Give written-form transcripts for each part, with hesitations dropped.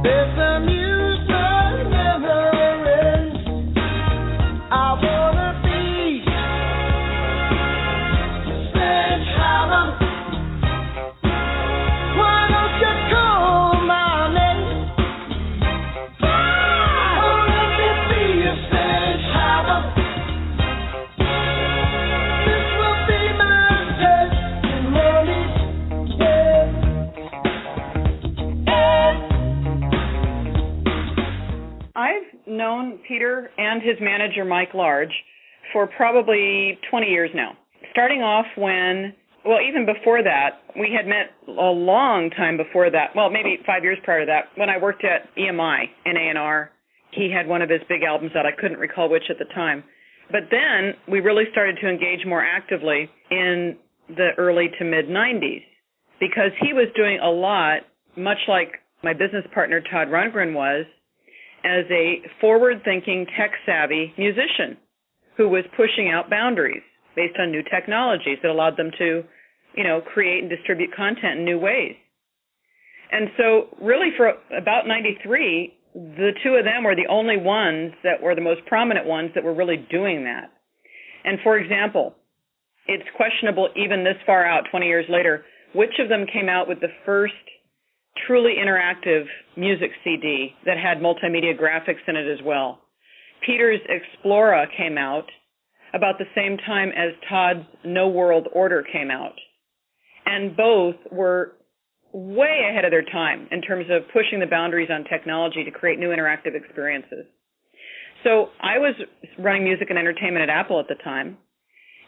This amusement never ends. I wanna be sledgehammer. Why don't you call my name? Oh, let me be a sledgehammer. This will be my testimony. I've known Peter and his manager, Mike Large, for probably 20 years now. Starting off even before that, we had met a long time before that, well, maybe 5 years prior to that, when I worked at EMI in A&R. He had one of his big albums out. I couldn't recall which at the time. But then we really started to engage more actively in the early to mid-'90s because he was doing a lot, much like my business partner Todd Rundgren was, as a forward-thinking, tech-savvy musician who was pushing out boundaries based on new technologies that allowed them to, create and distribute content in new ways. And so really for about 93, the two of them were the only ones that were the most prominent ones that were really doing that. And for example, it's questionable even this far out, 20 years later, which of them came out with the first truly interactive music CD that had multimedia graphics in it as well. Peter's Explora came out about the same time as Todd's No World Order came out. And both were way ahead of their time in terms of pushing the boundaries on technology to create new interactive experiences. So I was running music and entertainment at Apple at the time,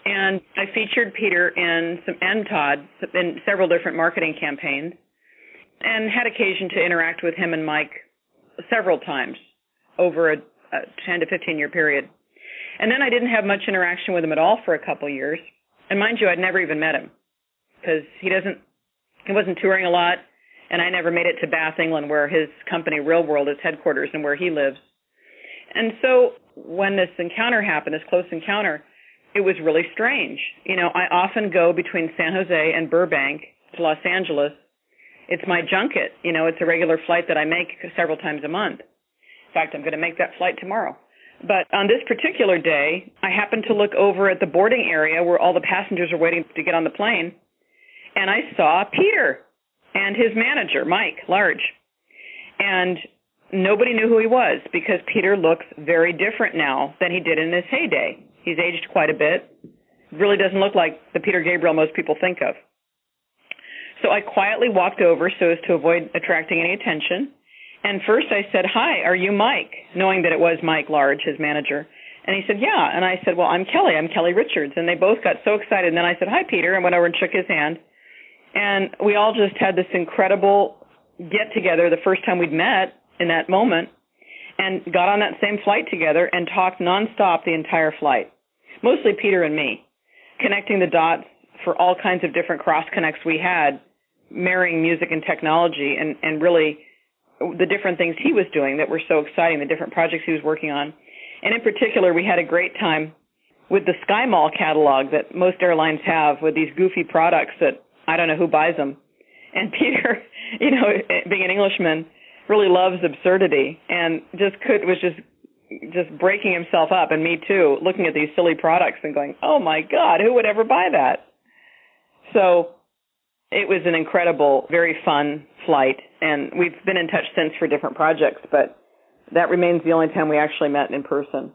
and I featured Peter and Todd in several different marketing campaigns, and had occasion to interact with him and Mike several times over a 10 to 15-year period. And then I didn't have much interaction with him at all for a couple years. And mind you, I'd never even met him because he wasn't touring a lot, and I never made it to Bath, England, where his company, Real World, is headquarters and where he lives. And so when this encounter happened, this close encounter, it was really strange. I often go between San Jose and Burbank to Los Angeles. It's my junket. It's a regular flight that I make several times a month. In fact, I'm going to make that flight tomorrow. But on this particular day, I happened to look over at the boarding area where all the passengers are waiting to get on the plane, and I saw Peter and his manager, Mike Large. And nobody knew who he was because Peter looks very different now than he did in his heyday. He's aged quite a bit. Really doesn't look like the Peter Gabriel most people think of. So I quietly walked over so as to avoid attracting any attention. And first I said, "Hi, are you Mike?" knowing that it was Mike Large, his manager. And he said, "Yeah." And I said, "Well, I'm Kelli Richards." And they both got so excited. And then I said, "Hi, Peter," and went over and shook his hand. And we all just had this incredible get-together the first time we'd met in that moment and got on that same flight together and talked nonstop the entire flight, mostly Peter and me, connecting the dots for all kinds of different cross-connects we had, marrying music and technology and really the different things he was doing that were so exciting, the different projects he was working on. And in particular, we had a great time with the Sky Mall catalog that most airlines have with these goofy products that I don't know who buys them. And Peter, being an Englishman, really loves absurdity and was just breaking himself up, and me too, looking at these silly products and going, "Oh my God, who would ever buy that?" So it was an incredible, very fun flight, and we've been in touch since for different projects, but that remains the only time we actually met in person.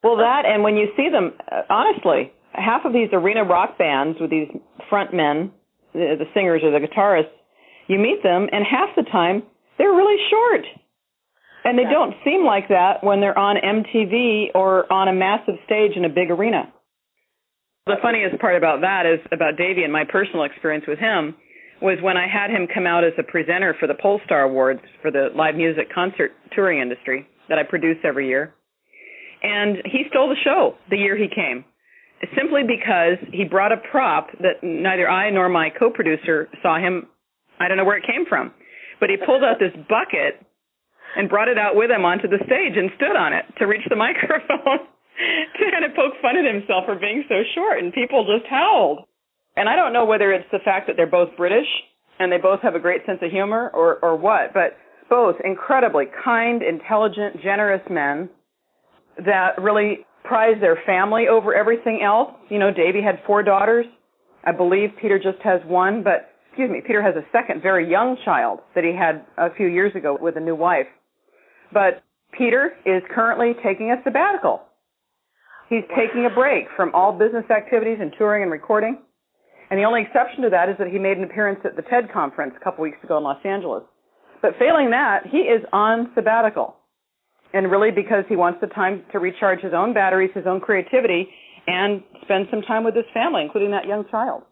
Well, that, and when you see them, honestly, half of these arena rock bands with these front men, the singers or the guitarists, you meet them, and half the time they're really short. And they don't seem like that when they're on MTV or on a massive stage in a big arena. The funniest part about that is about Davey and my personal experience with him was when I had him come out as a presenter for the Polestar Awards for the live music concert touring industry that I produce every year. And he stole the show the year he came, simply because he brought a prop that neither I nor my co-producer saw him. I don't know where it came from, but he pulled out this bucket and brought it out with him onto the stage and stood on it to reach the microphone to kind of poke fun at himself for being so short, and people just howled. And I don't know whether it's the fact that they're both British and they both have a great sense of humor or what, but both incredibly kind, intelligent, generous men that really prize their family over everything else. You know, Davy had 4 daughters. I believe Peter just has 1, but, Peter has a second very young child that he had a few years ago with a new wife. But Peter is currently taking a sabbatical. He's taking a break from all business activities and touring and recording. And the only exception to that is that he made an appearance at the TED conference a couple weeks ago in Los Angeles. But failing that, he is on sabbatical. And really because he wants the time to recharge his own batteries, his own creativity, and spend some time with his family, including that young child.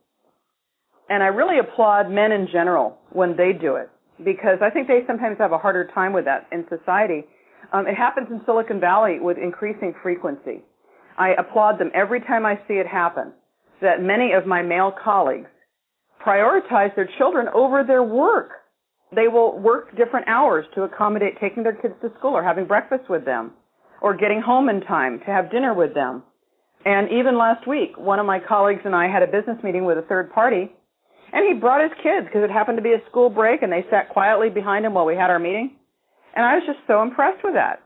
And I really applaud men in general when they do it, because I think they sometimes have a harder time with that in society. It happens in Silicon Valley with increasing frequency. I applaud them every time I see it happen, that many of my male colleagues prioritize their children over their work. They will work different hours to accommodate taking their kids to school or having breakfast with them or getting home in time to have dinner with them. And even last week, one of my colleagues and I had a business meeting with a third party, and he brought his kids because it happened to be a school break, and they sat quietly behind him while we had our meeting. And I was just so impressed with that.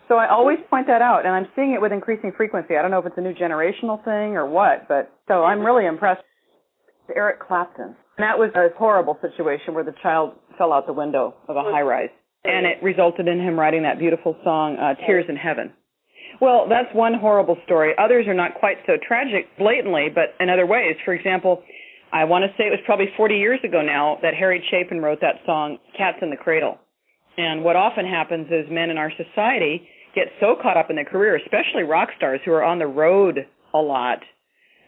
So I always point that out, and I'm seeing it with increasing frequency. I don't know if it's a new generational thing or what, but so I'm really impressed. Eric Clapton. And that was a horrible situation where the child fell out the window of a high-rise, and it resulted in him writing that beautiful song, Tears in Heaven. Well, that's one horrible story. Others are not quite so tragic blatantly, but in other ways. For example, I want to say it was probably 40 years ago now that Harry Chapin wrote that song, Cats in the Cradle. And what often happens is men in our society get so caught up in their career, especially rock stars who are on the road a lot,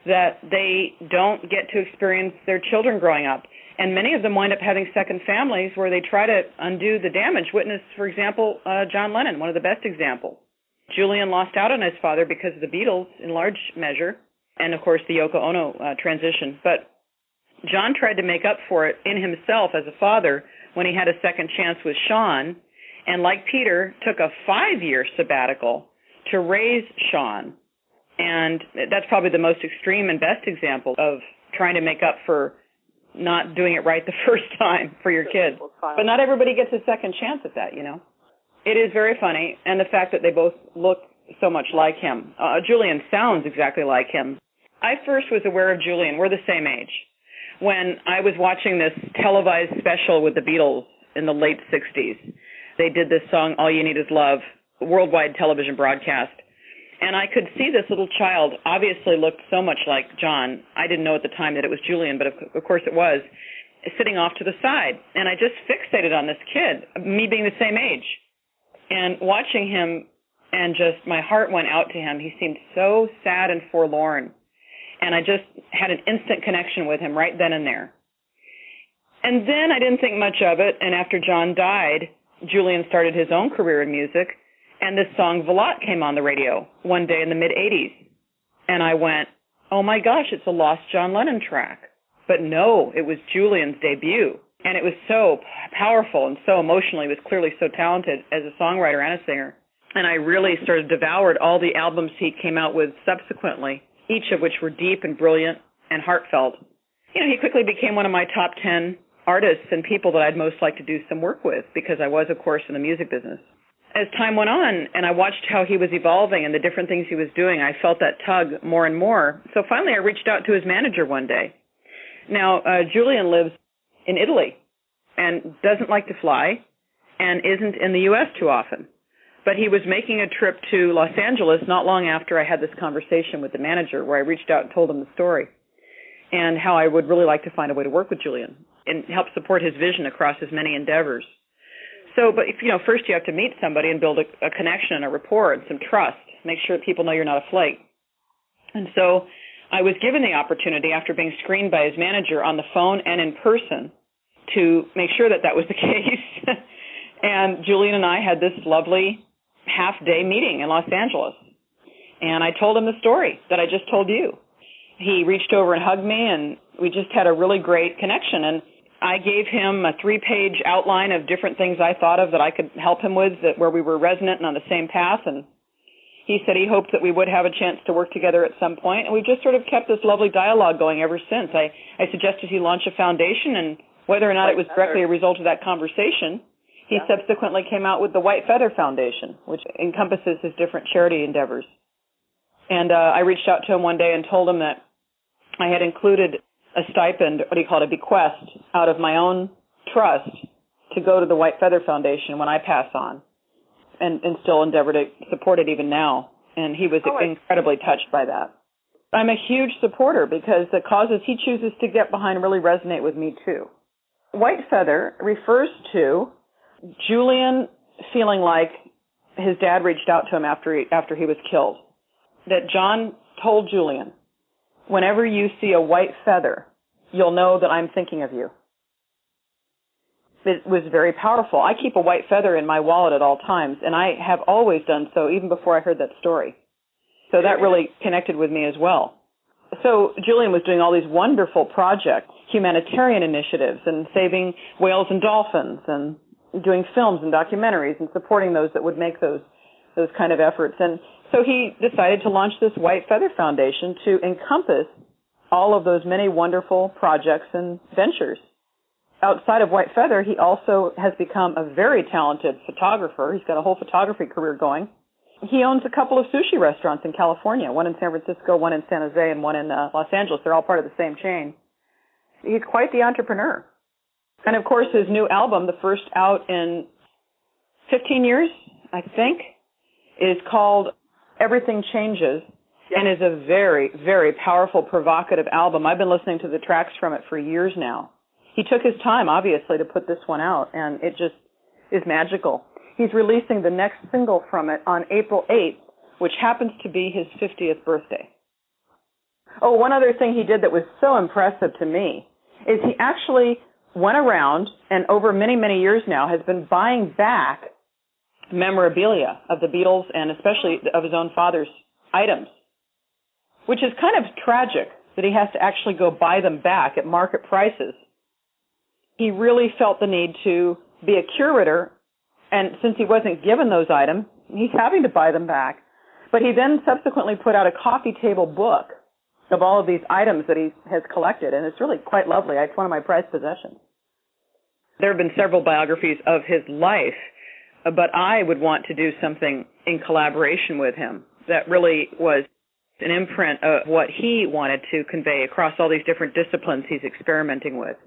that they don't get to experience their children growing up. And many of them wind up having second families where they try to undo the damage. Witness, for example, John Lennon, one of the best examples. Julian lost out on his father because of the Beatles in large measure, and of course the Yoko Ono transition. But John tried to make up for it in himself as a father when he had a second chance with Sean, and like Peter, took a 5-year sabbatical to raise Sean. And that's probably the most extreme and best example of trying to make up for not doing it right the first time for your kids. But not everybody gets a second chance at that, you know. It is very funny, and the fact that they both look so much like him. Julian sounds exactly like him. I first was aware of Julian. We're the same age. When I was watching this televised special with the Beatles in the late 60s, they did this song, All You Need Is Love, worldwide television broadcast. And I could see this little child obviously looked so much like John. I didn't know at the time that it was Julian, but of course it was, sitting off to the side. And I just fixated on this kid, me being the same age. And watching him, and just my heart went out to him. He seemed so sad and forlorn. And I just had an instant connection with him right then and there. And then I didn't think much of it, and after John died, Julian started his own career in music, and this song Velotte came on the radio one day in the mid-'80s. And I went, oh my gosh, it's a lost John Lennon track. But no, it was Julian's debut. And it was so powerful and so emotional. He was clearly so talented as a songwriter and a singer. And I really sort of devoured all the albums he came out with subsequently, each of which were deep and brilliant and heartfelt. You know, he quickly became one of my top 10 artists and people that I'd most like to do some work with, because I was, of course, in the music business. As time went on and I watched how he was evolving and the different things he was doing, I felt that tug more and more. So finally I reached out to his manager one day. Now, Julian lives in Italy and doesn't like to fly and isn't in the U.S. too often. But he was making a trip to Los Angeles not long after I had this conversation with the manager, where I reached out and told him the story and how I would really like to find a way to work with Julian and help support his vision across his many endeavors. So, but first you have to meet somebody and build a connection and a rapport and some trust. Make sure that people know you're not a flake. And so I was given the opportunity, after being screened by his manager on the phone and in person, to make sure that that was the case. And Julian and I had this lovely half-day meeting in Los Angeles. And I told him the story that I just told you. He reached over and hugged me, and we just had a really great connection. And I gave him a 3-page outline of different things I thought of that I could help him with, where we were resonant and on the same path. And he said he hoped that we would have a chance to work together at some point. And we've just sort of kept this lovely dialogue going ever since. I suggested he launch a foundation, and whether or not it was directly a result of that conversation, He subsequently came out with the White Feather Foundation, which encompasses his different charity endeavors. And I reached out to him one day and told him that I had included a stipend, what do you call it, a bequest, out of my own trust to go to the White Feather Foundation when I pass on, and still endeavor to support it even now. And he was incredibly touched by that. I'm a huge supporter because the causes he chooses to get behind really resonate with me too. White Feather refers to Julian feeling like his dad reached out to him after he was killed. That John told Julian, whenever you see a white feather, you'll know that I'm thinking of you. It was very powerful. I keep a white feather in my wallet at all times, and I have always done so even before I heard that story. So that really connected with me as well. So Julian was doing all these wonderful projects, humanitarian initiatives, and saving whales and dolphins, and doing films and documentaries, and supporting those that would make those kind of efforts. And so he decided to launch this White Feather Foundation to encompass all of those many wonderful projects and ventures. Outside of White Feather, he also has become a very talented photographer. He's got a whole photography career going. He owns a couple of sushi restaurants in California, one in San Francisco, one in San Jose, and one in Los Angeles. They're all part of the same chain. He's quite the entrepreneur. And, of course, his new album, the first out in 15 years, I think, is called Everything Changes, and is a very, very powerful, provocative album. I've been listening to the tracks from it for years now. He took his time, obviously, to put this one out, and it just is magical. He's releasing the next single from it on April 8th, which happens to be his 50th birthday. Oh, one other thing he did that was so impressive to me is he actually went around and over many, many years now has been buying back memorabilia of the Beatles and especially of his own father's items, which is kind of tragic that he has to actually go buy them back at market prices. He really felt the need to be a curator, and since he wasn't given those items, he's having to buy them back. But he then subsequently put out a coffee table book of all of these items that he has collected, and it's really quite lovely. It's one of my prized possessions. There have been several biographies of his life, but I would want to do something in collaboration with him that really was an imprint of what he wanted to convey across all these different disciplines he's experimenting with,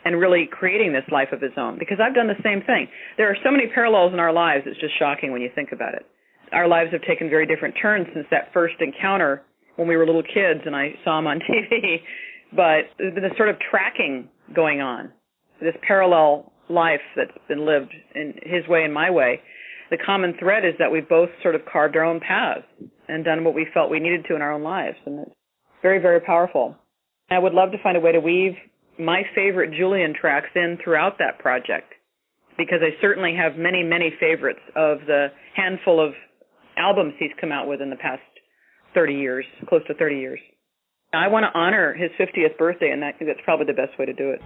and really creating this life of his own, because I've done the same thing. There are so many parallels in our lives, it's just shocking when you think about it. Our lives have taken very different turns since that first encounter when we were little kids and I saw him on TV, but there's been this sort of tracking going on, this parallel life that's been lived in his way and my way. The common thread is that we've both sort of carved our own paths and done what we felt we needed to in our own lives, and it's very, very powerful. I would love to find a way to weave my favorite Julian tracks in throughout that project, because I certainly have many, many favorites of the handful of albums he's come out with in the past 30 years, close to 30 years. I want to honor his 50th birthday, and that's probably the best way to do it.